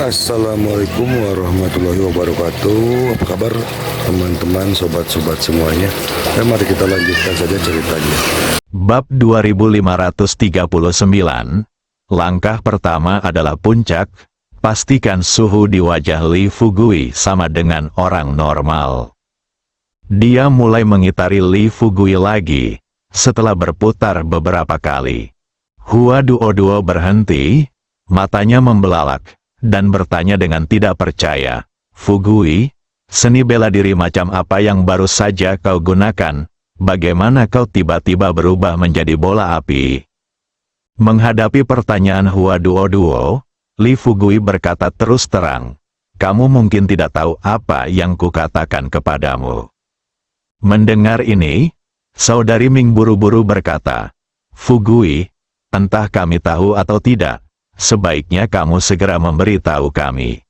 Assalamualaikum warahmatullahi wabarakatuh. Apa kabar teman-teman, sobat-sobat semuanya? Mari kita lanjutkan saja ceritanya. Bab 2539. Langkah pertama adalah puncak. Pastikan suhu di wajah Li Fugui sama dengan orang normal. Dia mulai mengitari Li Fugui lagi, setelah berputar beberapa kali. Hua Duo berhenti, matanya membelalak, dan bertanya dengan tidak percaya, "Fugui, seni bela diri macam apa yang baru saja kau gunakan? Bagaimana kau tiba-tiba berubah menjadi bola api?" Menghadapi pertanyaan Hua Duo, Li Fugui berkata terus terang, "Kamu mungkin tidak tahu apa yang kukatakan kepadamu." Mendengar ini, saudari Ming buru-buru berkata, "Fugui, entah kami tahu atau tidak, sebaiknya kamu segera memberitahu kami."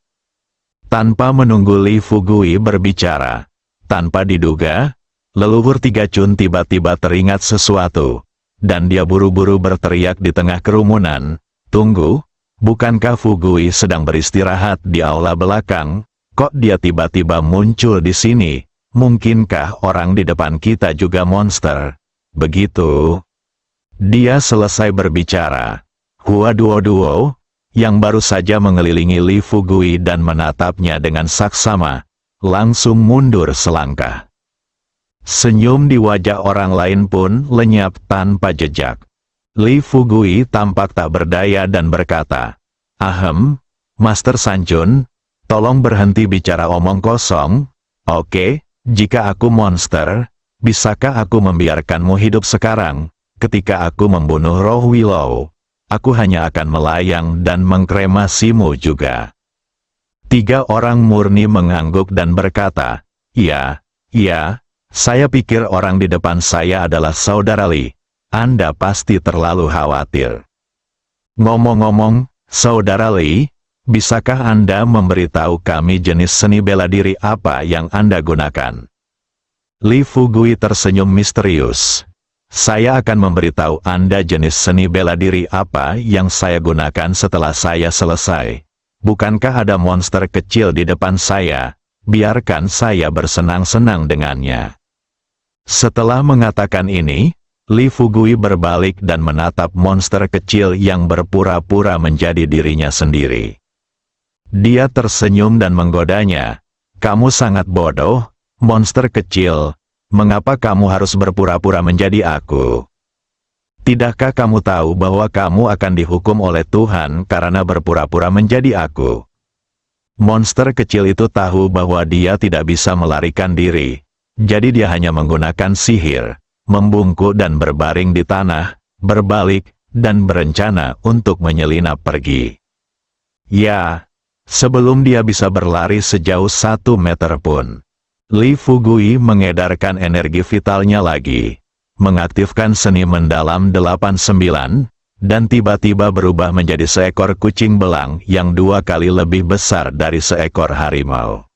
Tanpa menunggu Li Fugui berbicara, tanpa diduga, leluhur Tiga Chun tiba-tiba teringat sesuatu, dan dia buru-buru berteriak di tengah kerumunan, "Tunggu, bukankah Fugui sedang beristirahat di aula belakang? Kok dia tiba-tiba muncul di sini? Mungkinkah orang di depan kita juga monster?" Begitu dia selesai berbicara, Hua Duo, yang baru saja mengelilingi Li Fugui dan menatapnya dengan saksama, langsung mundur selangkah. Senyum di wajah orang lain pun lenyap tanpa jejak. Li Fugui tampak tak berdaya dan berkata, "Ahem, Master Sanjun, tolong berhenti bicara omong kosong. Oke, jika aku monster, bisakah aku membiarkanmu hidup sekarang? Ketika aku membunuh roh Willow, aku hanya akan melayang dan mengkremasimu juga." Tiga orang murni mengangguk dan berkata, "Iya, saya pikir orang di depan saya adalah saudara Li. Anda pasti terlalu khawatir. Ngomong-ngomong, saudara Li, bisakah Anda memberitahu kami jenis seni bela diri apa yang Anda gunakan?" Li Fugui tersenyum misterius. "Saya akan memberitahu Anda jenis seni bela diri apa yang saya gunakan setelah saya selesai. Bukankah ada monster kecil di depan saya? Biarkan saya bersenang-senang dengannya." Setelah mengatakan ini, Li Fugui berbalik dan menatap monster kecil yang berpura-pura menjadi dirinya sendiri. Dia tersenyum dan menggodanya, "Kamu sangat bodoh, monster kecil. Mengapa kamu harus berpura-pura menjadi aku? Tidakkah kamu tahu bahwa kamu akan dihukum oleh Tuhan karena berpura-pura menjadi aku?" Monster kecil itu tahu bahwa dia tidak bisa melarikan diri, jadi dia hanya menggunakan sihir, membungkuk dan berbaring di tanah, berbalik, dan berencana untuk menyelinap pergi. Ya, sebelum dia bisa berlari sejauh 1 meter pun, Li Fugui mengedarkan energi vitalnya lagi, mengaktifkan seni mendalam 89, dan tiba-tiba berubah menjadi seekor kucing belang yang 2 kali lebih besar dari seekor harimau.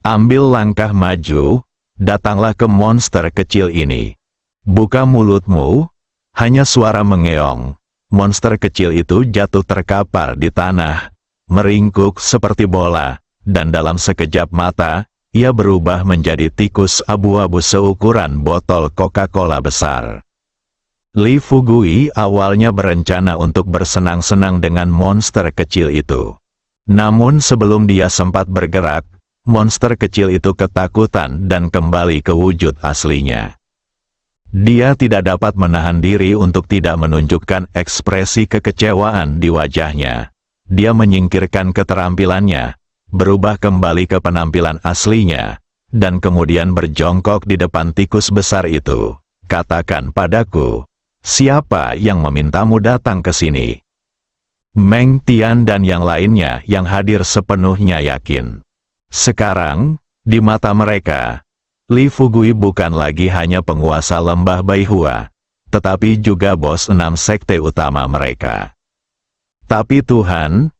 Ambil langkah maju, datanglah ke monster kecil ini. Buka mulutmu. Hanya suara mengeong. Monster kecil itu jatuh terkapar di tanah, meringkuk seperti bola, dan dalam sekejap mata, ia berubah menjadi tikus abu-abu seukuran botol Coca-Cola besar. Li Fugui awalnya berencana untuk bersenang-senang dengan monster kecil itu. Namun sebelum dia sempat bergerak, monster kecil itu ketakutan dan kembali ke wujud aslinya. Dia tidak dapat menahan diri untuk tidak menunjukkan ekspresi kekecewaan di wajahnya. Dia menyingkirkan keterampilannya, berubah kembali ke penampilan aslinya, dan kemudian berjongkok di depan tikus besar itu. "Katakan padaku, siapa yang memintamu datang ke sini?" Meng Tian dan yang lainnya yang hadir sepenuhnya yakin. Sekarang, di mata mereka, Li Fugui bukan lagi hanya penguasa lembah Baihua, tetapi juga bos 6 sekte utama mereka. Tapi Tuhan,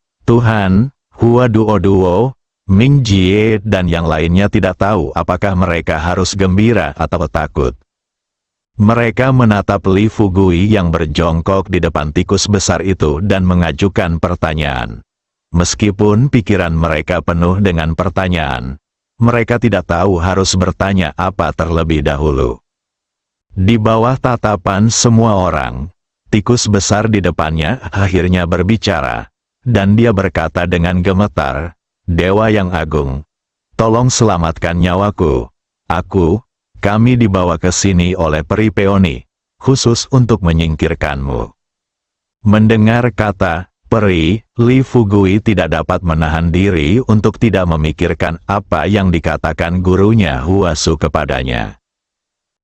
Hua Duo, Ming Jie dan yang lainnya tidak tahu apakah mereka harus gembira atau takut. Mereka menatap Li Fugui yang berjongkok di depan tikus besar itu dan mengajukan pertanyaan. Meskipun pikiran mereka penuh dengan pertanyaan, mereka tidak tahu harus bertanya apa terlebih dahulu. Di bawah tatapan semua orang, tikus besar di depannya akhirnya berbicara, dan dia berkata dengan gemetar, "Dewa yang agung, tolong selamatkan nyawaku. Kami dibawa ke sini oleh peri Peony, khusus untuk menyingkirkanmu." Mendengar kata peri, Li Fugui tidak dapat menahan diri untuk tidak memikirkan apa yang dikatakan gurunya Huasu kepadanya.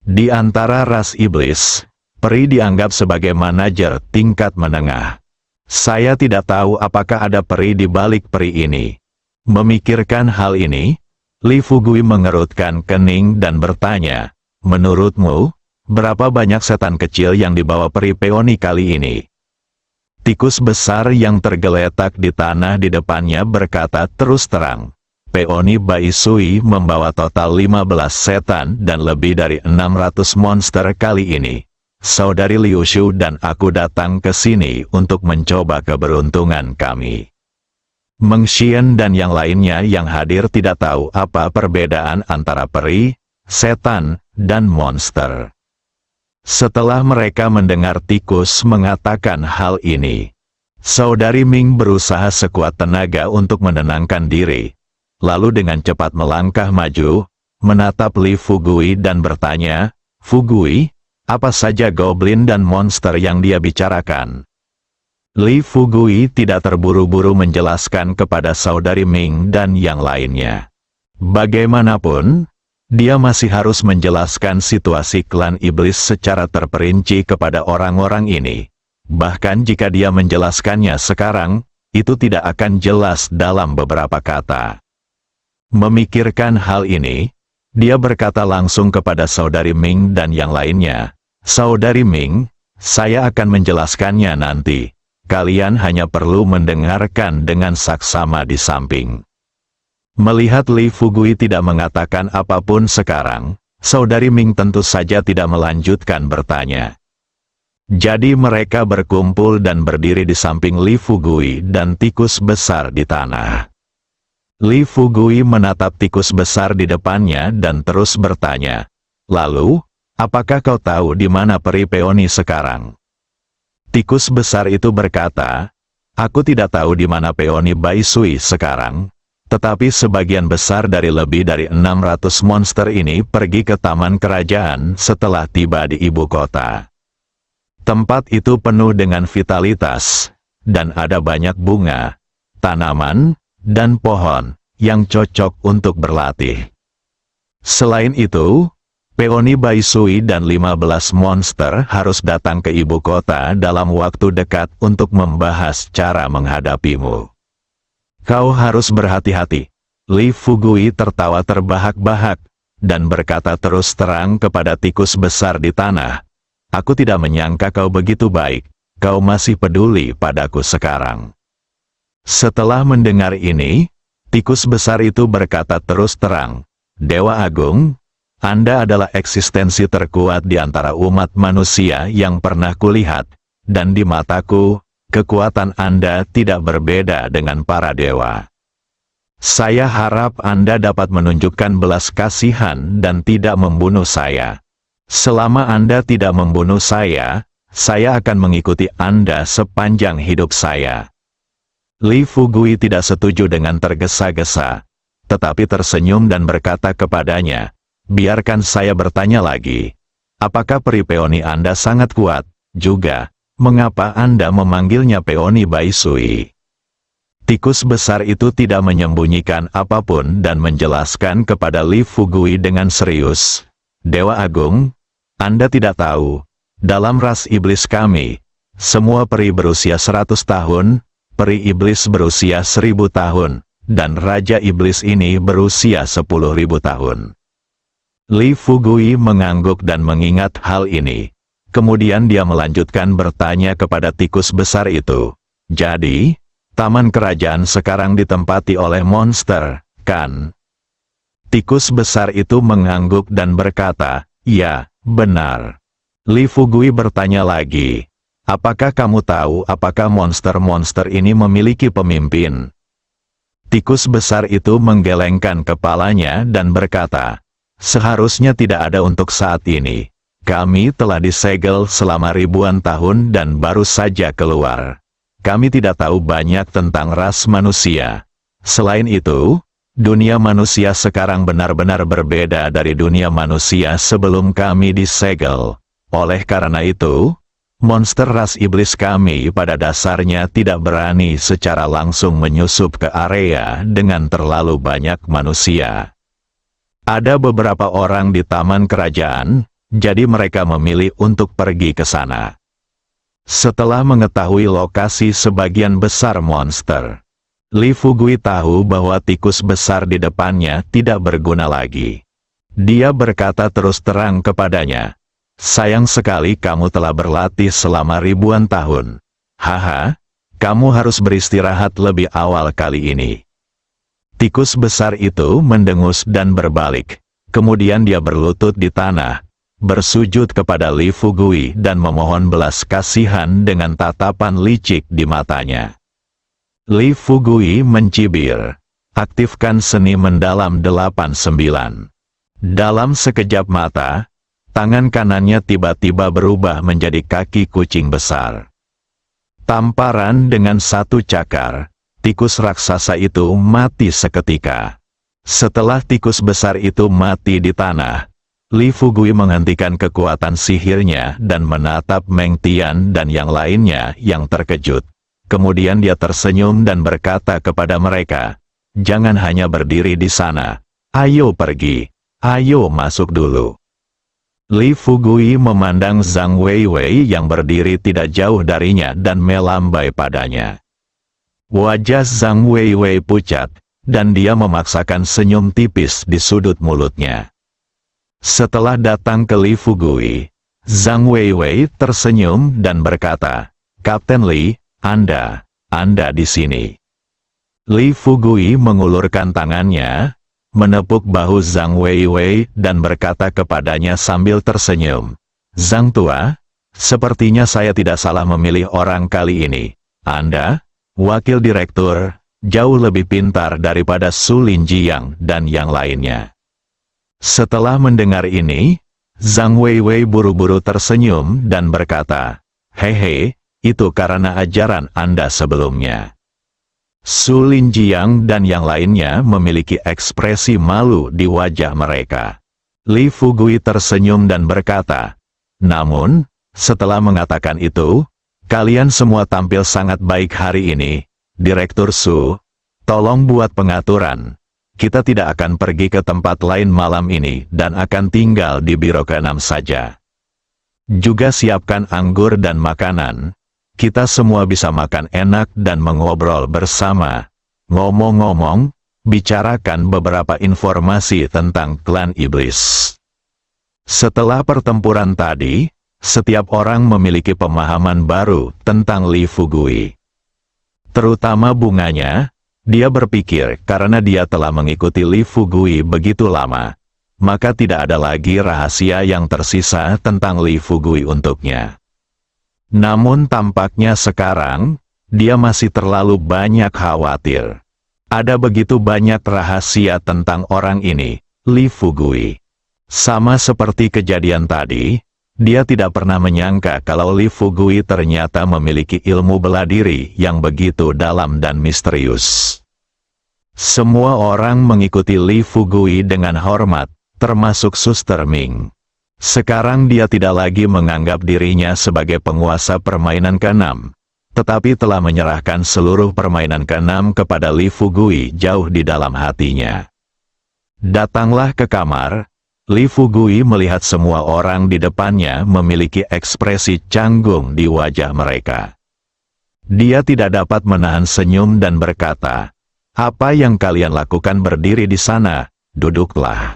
Di antara ras iblis, peri dianggap sebagai manajer tingkat menengah. Saya tidak tahu apakah ada peri di balik peri ini. Memikirkan hal ini, Li Fugui mengerutkan kening dan bertanya, "Menurutmu, berapa banyak setan kecil yang dibawa peri Peony kali ini?" Tikus besar yang tergeletak di tanah di depannya berkata terus terang, "Peony Baisui membawa total 15 setan dan lebih dari 600 monster kali ini. Saudari Liu Shu dan aku datang ke sini untuk mencoba keberuntungan kami." Meng Xian dan yang lainnya yang hadir tidak tahu apa perbedaan antara peri, setan, dan monster. Setelah mereka mendengar tikus mengatakan hal ini, Saudari Ming berusaha sekuat tenaga untuk menenangkan diri. Lalu dengan cepat melangkah maju, menatap Li Fugui dan bertanya, "Fugui, apa saja goblin dan monster yang dia bicarakan?" Li Fugui tidak terburu-buru menjelaskan kepada Saudari Ming dan yang lainnya. Bagaimanapun, dia masih harus menjelaskan situasi klan iblis secara terperinci kepada orang-orang ini. Bahkan jika dia menjelaskannya sekarang, itu tidak akan jelas dalam beberapa kata. Memikirkan hal ini, dia berkata langsung kepada Saudari Ming dan yang lainnya, "Saudari Ming, saya akan menjelaskannya nanti. Kalian hanya perlu mendengarkan dengan saksama di samping." Melihat Li Fugui tidak mengatakan apapun sekarang, Saudari Ming tentu saja tidak melanjutkan bertanya. Jadi mereka berkumpul dan berdiri di samping Li Fugui dan tikus besar di tanah. Li Fugui menatap tikus besar di depannya dan terus bertanya, "Lalu, apakah kau tahu di mana peri Peony sekarang?" Tikus besar itu berkata, "Aku tidak tahu di mana Peony Baisui sekarang, tetapi sebagian besar dari lebih dari 600 monster ini pergi ke taman kerajaan setelah tiba di ibu kota. Tempat itu penuh dengan vitalitas, dan ada banyak bunga, tanaman, dan pohon yang cocok untuk berlatih. Selain itu, Peony Baisui dan 15 monster harus datang ke ibu kota dalam waktu dekat untuk membahas cara menghadapimu. Kau harus berhati-hati." Li Fugui tertawa terbahak-bahak, dan berkata terus terang kepada tikus besar di tanah, "Aku tidak menyangka kau begitu baik, kau masih peduli padaku sekarang." Setelah mendengar ini, tikus besar itu berkata terus terang, "Dewa Agung, Anda adalah eksistensi terkuat di antara umat manusia yang pernah kulihat, dan di mataku, kekuatan Anda tidak berbeda dengan para dewa. Saya harap Anda dapat menunjukkan belas kasihan dan tidak membunuh saya. Selama Anda tidak membunuh saya akan mengikuti Anda sepanjang hidup saya." Li Fugui tidak setuju dengan tergesa-gesa, tetapi tersenyum dan berkata kepadanya, "Biarkan saya bertanya lagi. Apakah peri Peony Anda sangat kuat? Juga, mengapa Anda memanggilnya Peony Baisui?" Tikus besar itu tidak menyembunyikan apapun dan menjelaskan kepada Li Fugui dengan serius, "Dewa Agung, Anda tidak tahu, dalam ras iblis kami, semua peri berusia 100 tahun, peri iblis berusia 1000 tahun, dan Raja Iblis ini berusia 10.000 tahun." Li Fugui mengangguk dan mengingat hal ini. Kemudian dia melanjutkan bertanya kepada tikus besar itu, "Jadi, taman kerajaan sekarang ditempati oleh monster, kan?" Tikus besar itu mengangguk dan berkata, "Ya, benar." Li Fugui bertanya lagi, "Apakah kamu tahu apakah monster-monster ini memiliki pemimpin, Tikus besar itu menggelengkan kepalanya dan berkata, "Seharusnya tidak ada untuk saat ini. Kami telah disegel selama ribuan tahun dan baru saja keluar. Kami tidak tahu banyak tentang ras manusia. Selain itu, dunia manusia sekarang benar-benar berbeda dari dunia manusia sebelum kami disegel. Oleh karena itu, monster ras iblis kami pada dasarnya tidak berani secara langsung menyusup ke area dengan terlalu banyak manusia. Ada beberapa orang di taman kerajaan, jadi mereka memilih untuk pergi ke sana. Setelah mengetahui lokasi sebagian besar monster, Li Fugui tahu bahwa tikus besar di depannya tidak berguna lagi. Dia berkata terus terang kepadanya, "Sayang sekali kamu telah berlatih selama ribuan tahun. Haha, kamu harus beristirahat lebih awal kali ini." Tikus besar itu mendengus dan berbalik. Kemudian dia berlutut di tanah, bersujud kepada Li Fugui dan memohon belas kasihan dengan tatapan licik di matanya. Li Fugui mencibir, "Aktifkan seni mendalam 89." Dalam sekejap mata, tangan kanannya tiba-tiba berubah menjadi kaki kucing besar. Tamparan dengan satu cakar, tikus raksasa itu mati seketika. Setelah tikus besar itu mati di tanah, Li Fugui menghentikan kekuatan sihirnya dan menatap Meng Tian dan yang lainnya yang terkejut. Kemudian dia tersenyum dan berkata kepada mereka, "Jangan hanya berdiri di sana. Ayo pergi. Ayo masuk dulu." Li Fugui memandang Zhang Weiwei yang berdiri tidak jauh darinya dan melambai padanya. Wajah Zhang Weiwei pucat, dan dia memaksakan senyum tipis di sudut mulutnya. Setelah datang ke Li Fugui, Zhang Weiwei tersenyum dan berkata, "Kapten Li, Anda di sini." Li Fugui mengulurkan tangannya, menepuk bahu Zhang Weiwei dan berkata kepadanya sambil tersenyum, "Zhang Tua, sepertinya saya tidak salah memilih orang kali ini. Anda, wakil direktur, jauh lebih pintar daripada Su Linjiang dan yang lainnya." Setelah mendengar ini, Zhang Weiwei buru-buru tersenyum dan berkata, "Hehe, itu karena ajaran Anda sebelumnya." Su Linjiang dan yang lainnya memiliki ekspresi malu di wajah mereka. Li Fugui tersenyum dan berkata, "Namun, setelah mengatakan itu, kalian semua tampil sangat baik hari ini. Direktur Su, tolong buat pengaturan. Kita tidak akan pergi ke tempat lain malam ini dan akan tinggal di biro ke-6 saja. Juga siapkan anggur dan makanan. Kita semua bisa makan enak dan mengobrol bersama. Ngomong-ngomong, bicarakan beberapa informasi tentang klan iblis." Setelah pertempuran tadi, setiap orang memiliki pemahaman baru tentang Li Fugui. Terutama bunganya, dia berpikir karena dia telah mengikuti Li Fugui begitu lama, maka tidak ada lagi rahasia yang tersisa tentang Li Fugui untuknya. Namun tampaknya sekarang, dia masih terlalu banyak khawatir. Ada begitu banyak rahasia tentang orang ini, Li Fugui. Sama seperti kejadian tadi, dia tidak pernah menyangka kalau Li Fugui ternyata memiliki ilmu bela diri yang begitu dalam dan misterius. Semua orang mengikuti Li Fugui dengan hormat, termasuk Suster Ming. Sekarang dia tidak lagi menganggap dirinya sebagai penguasa permainan ke-6, tetapi telah menyerahkan seluruh permainan ke-6 kepada Li Fugui jauh di dalam hatinya. Datanglah ke kamar, Li Fugui melihat semua orang di depannya memiliki ekspresi canggung di wajah mereka. Dia tidak dapat menahan senyum dan berkata, "Apa yang kalian lakukan berdiri di sana? Duduklah."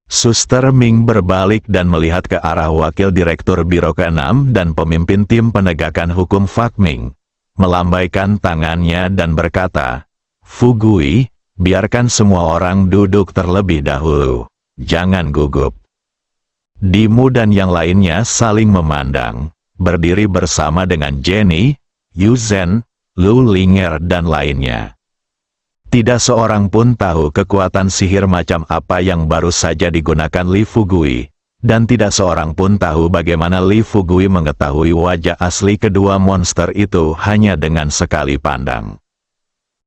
Suster Ming berbalik dan melihat ke arah wakil direktur biro ke-6 dan pemimpin tim penegakan hukum Fak Ming, melambaikan tangannya dan berkata, "Fugui, biarkan semua orang duduk terlebih dahulu. Jangan gugup." Dimu dan yang lainnya saling memandang, berdiri bersama dengan Jenny, Yu Zhen, Lu Linger dan lainnya. Tidak seorang pun tahu kekuatan sihir macam apa yang baru saja digunakan Li Fugui, dan tidak seorang pun tahu bagaimana Li Fugui mengetahui wajah asli kedua monster itu hanya dengan sekali pandang.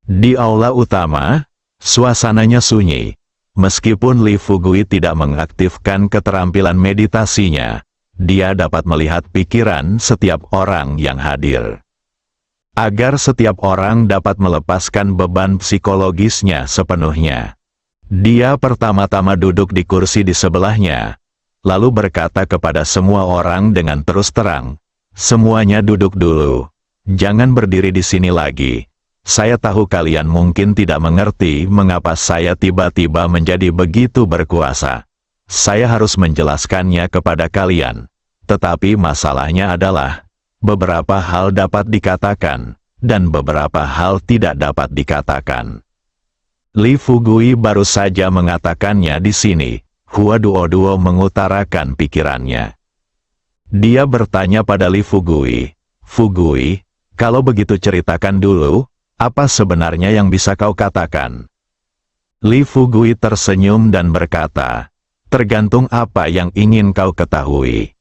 Di aula utama, suasananya sunyi. Meskipun Li Fugui tidak mengaktifkan keterampilan meditasinya, dia dapat melihat pikiran setiap orang yang hadir. Agar setiap orang dapat melepaskan beban psikologisnya sepenuhnya, dia pertama-tama duduk di kursi di sebelahnya, lalu berkata kepada semua orang dengan terus terang, "Semuanya duduk dulu. Jangan berdiri di sini lagi. Saya tahu kalian mungkin tidak mengerti mengapa saya tiba-tiba menjadi begitu berkuasa. Saya harus menjelaskannya kepada kalian. Tetapi masalahnya adalah, beberapa hal dapat dikatakan, dan beberapa hal tidak dapat dikatakan." Li Fugui baru saja mengatakannya di sini. Hua Duo mengutarakan pikirannya. Dia bertanya pada Li Fugui, "Fugui, kalau begitu ceritakan dulu, apa sebenarnya yang bisa kau katakan?" Li Fugui tersenyum dan berkata, "Tergantung apa yang ingin kau ketahui."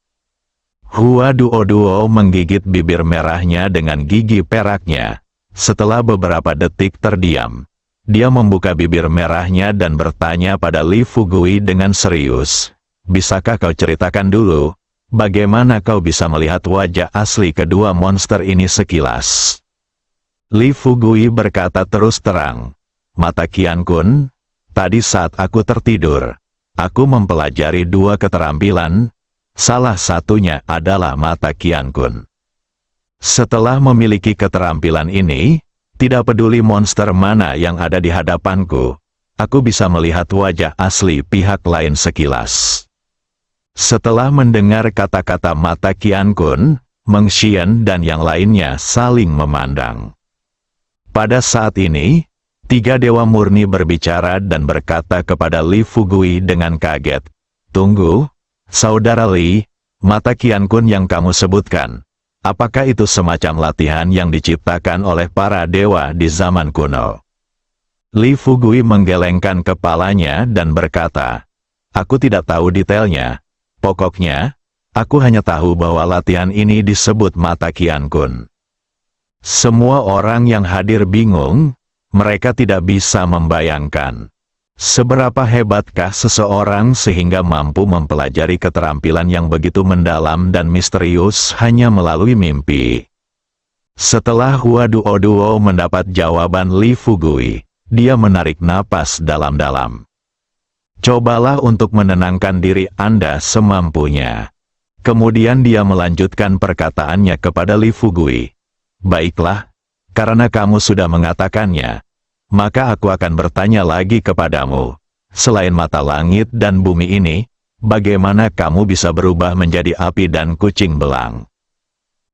Hua Duo menggigit bibir merahnya dengan gigi peraknya. Setelah beberapa detik terdiam, dia membuka bibir merahnya dan bertanya pada Li Fugui dengan serius, "Bisakah kau ceritakan dulu, bagaimana kau bisa melihat wajah asli kedua monster ini sekilas?" Li Fugui berkata terus terang, "Mata Qian Kun, tadi saat aku tertidur, aku mempelajari dua keterampilan. Salah satunya adalah mata Qian Kun. Setelah memiliki keterampilan ini, tidak peduli monster mana yang ada di hadapanku, aku bisa melihat wajah asli pihak lain sekilas." Setelah mendengar kata-kata mata Qian Kun, Meng Xian dan yang lainnya saling memandang. Pada saat ini, tiga dewa murni berbicara dan berkata kepada Li Fugui dengan kaget, "Tunggu, Saudara Li, mata Qian Kun yang kamu sebutkan, apakah itu semacam latihan yang diciptakan oleh para dewa di zaman kuno?" Li Fugui menggelengkan kepalanya dan berkata, "Aku tidak tahu detailnya. Pokoknya, aku hanya tahu bahwa latihan ini disebut mata Qian Kun." Semua orang yang hadir bingung, mereka tidak bisa membayangkan seberapa hebatkah seseorang sehingga mampu mempelajari keterampilan yang begitu mendalam dan misterius hanya melalui mimpi. Setelah Hua Duo mendapat jawaban Li Fugui, dia menarik napas dalam-dalam. "Cobalah untuk menenangkan diri Anda semampunya." Kemudian dia melanjutkan perkataannya kepada Li Fugui, "Baiklah, karena kamu sudah mengatakannya, maka aku akan bertanya lagi kepadamu, selain mata langit dan bumi ini, bagaimana kamu bisa berubah menjadi api dan kucing belang?"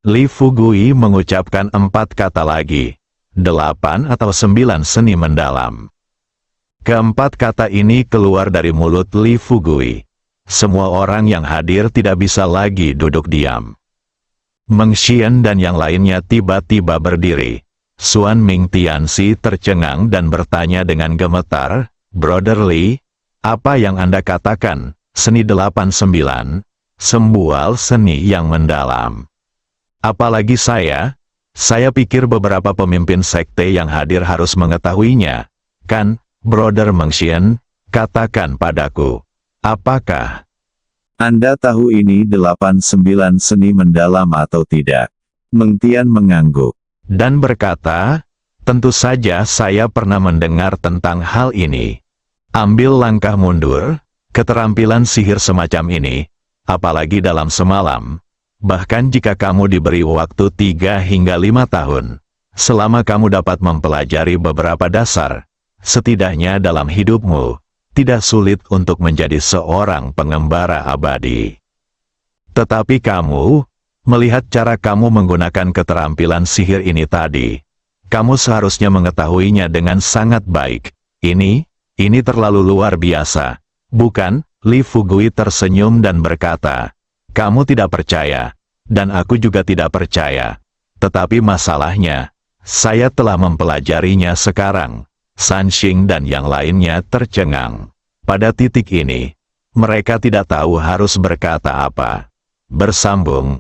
Li Fugui mengucapkan 4 kata lagi, 8 atau 9 seni mendalam. Keempat kata ini keluar dari mulut Li Fugui. Semua orang yang hadir tidak bisa lagi duduk diam. Meng Xian dan yang lainnya tiba-tiba berdiri. Suan Ming Tianxi tercengang dan bertanya dengan gemetar, "Brother Li, apa yang Anda katakan, seni 89, sembual seni yang mendalam? Apalagi saya pikir beberapa pemimpin sekte yang hadir harus mengetahuinya, kan, Brother Meng Xian, katakan padaku, apakah Anda tahu ini 89 seni mendalam atau tidak?" Meng Tian mengangguk dan berkata, "Tentu saja saya pernah mendengar tentang hal ini. Ambil langkah mundur, keterampilan sihir semacam ini, apalagi dalam semalam, bahkan jika kamu diberi waktu 3 hingga 5 tahun, selama kamu dapat mempelajari beberapa dasar, setidaknya dalam hidupmu, tidak sulit untuk menjadi seorang pengembara abadi. Tetapi kamu, melihat cara kamu menggunakan keterampilan sihir ini tadi, kamu seharusnya mengetahuinya dengan sangat baik. Ini terlalu luar biasa, bukan?" Li Fugui tersenyum dan berkata, "Kamu tidak percaya, dan aku juga tidak percaya. Tetapi masalahnya, saya telah mempelajarinya sekarang, Sanxing dan yang lainnya tercengang. Pada titik ini, mereka tidak tahu harus berkata apa. Bersambung,